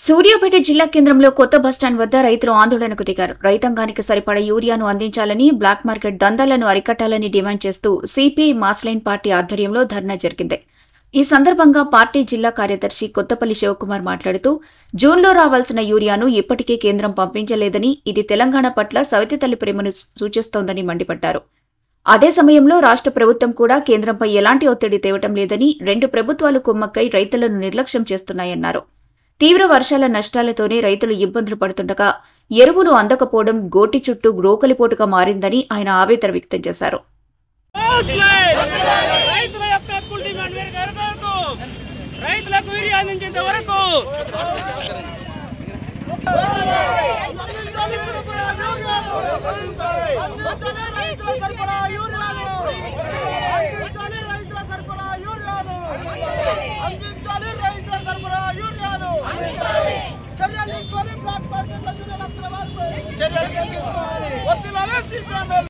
సూర్యాపేట జిల్లా కేంద్రంలో కొత్త బస్టాండ్ వద్ద రైతులు ఆందోళనకు దిగారు. రైతాంగానికి సరిపడా యూరియాను అందించాలని, బ్లాక్ మార్కెట్ దందాలను అరికట్టాలని డిమాండ్ చేస్తూ సిపిఐ మాస్లైన్ పార్టీ ఆధ్వర్యంలో ధర్నా జరిగింది. ఈ సందర్భంగా పార్టీ జిల్లా కార్యదర్శి కొత్తపల్లి శివకుమార్ మాట్లాడుతూ, జూన్లో రావాల్సిన యూరియాను ఇప్పటికే కేంద్రం పంపించలేదని, ఇది తెలంగాణ పట్ల సవితి తల్లి ప్రేమను సూచిస్తోందని మండిపడ్డారు. అదే సమయంలో రాష్ట్ర ప్రభుత్వం కూడా కేంద్రంపై ఎలాంటి ఒత్తిడి తేవటం లేదని, రెండు ప్రభుత్వాలు కుమ్మక్కై రైతులను నిర్లక్ష్యం చేస్తున్నాయన్నారు. తీవ్ర వర్షాల నష్టాలతోనే రైతులు ఇబ్బందులు పడుతుండగా ఎరువులు అందకపోవడం గోటి చుట్టూ గ్రోకలిపోటుగా మారిందని ఆయన ఆవేదన వ్యక్తం చేశారు.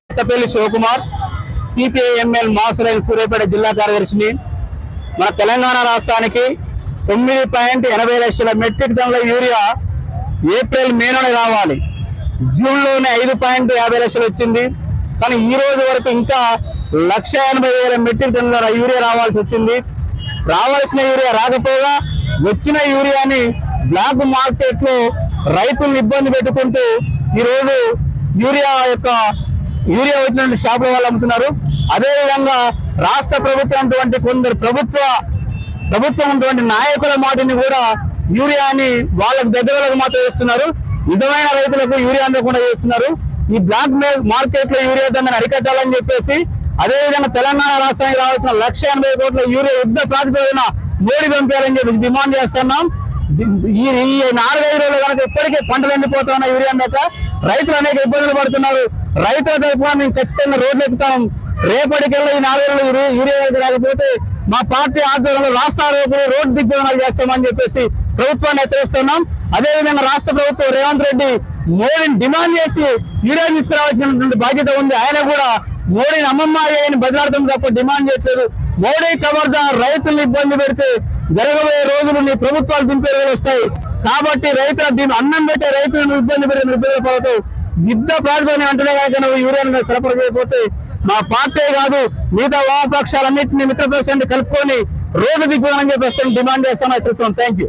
కొత్తపల్లి శివకుమార్, సిపిఐఎంఎల్ మాస్లైన్ సూర్యాపేట జిల్లా కార్యదర్శిని. మన తెలంగాణ రాష్ట్రానికి 9.80 లక్షల మెట్రిక్ టన్నుల యూరియా ఏప్రిల్ మేలోనే రావాలి. జూన్లోనే 5.50 లక్షలు వచ్చింది. కానీ ఈ రోజు వరకు ఇంకా 1,80,000 మెట్రిక్ టన్నుల యూరియా రావాల్సి వచ్చింది. రావాల్సిన యూరియా రాకపోగా వచ్చిన యూరియాని బ్లాక్ మార్కెట్ లో రైతులను ఇబ్బంది పెట్టుకుంటూ ఈరోజు యూరియా వచ్చిన షాపుల వాళ్ళు అమ్ముతున్నారు. అదేవిధంగా రాష్ట్ర ప్రభుత్వం కొందరు ప్రభుత్వం ఉన్నటువంటి నాయకుల మాటని కూడా యూరియాని వాళ్ళకు దగ్గరలకు మాత్రం వేస్తున్నారు. నిజమైన రైతులకు యూరియా అందకుండా చేస్తున్నారు. ఈ బ్లాక్ మార్కెట్ లో యూరియా దందని అరికట్టాలని చెప్పేసి, అదేవిధంగా తెలంగాణ రాష్ట్రానికి రావాల్సిన 1,80 కోట్ల యూరియా యుద్ధ ప్రాతిపదికన మోడీ పంపించాలని చెప్పేసి డిమాండ్ చేస్తున్నాం. ఈ 4-5 రోజులు కనుక ఇప్పటికే పంటలు ఎండిపోతున్న యూరియా అందక రైతులు అనేక ఇబ్బందులు పడుతున్నారు. రైతుల తరఫున మేము ఖచ్చితంగా రోడ్లు ఎక్కుతాం. రేపటికెళ్ళి ఈ 4 రోజులు యూరియా రాకపోతే మా పార్టీ ఆధ్వర్యంలో రాష్ట్ర రోడ్డు దిగ్బంధనాలు చేస్తామని చెప్పేసి ప్రభుత్వాన్ని హెచ్చరిస్తున్నాం. అదేవిధంగా రాష్ట్ర ప్రభుత్వం రేవంత్ రెడ్డి మోడీని డిమాండ్ చేసి యూరియా తీసుకురావాల్సినటువంటి బాధ్యత ఉంది. ఆయన కూడా మోడీని అమ్మమ్మ అయ్యాయని బదిలాడతాం తప్ప డిమాండ్ చేయట్లేదు. మోడీ ఖబర్దార్, రైతులను ఇబ్బంది పెడితే జరగబోయే రోజులు నీ ప్రభుత్వాలు దింపే రోజులు వస్తాయి. కాబట్టి రైతుల అన్నం పెట్టే రైతులను ఇబ్బంది పెడితే ఇబ్బంది పడతావు. యుద్ధ ప్రాతిపదికన అంటేనే కనుక నువ్వు యూరియాను సరఫరా చేయకపోతే మా పార్టీ కాదు మిగతా వామపక్షాలన్నింటినీ మిత్రపక్షాన్ని కలుపుకొని రోడ్డు దిగ్గుదానని చెప్పేసి డిమాండ్ చేస్తాను. Thank you.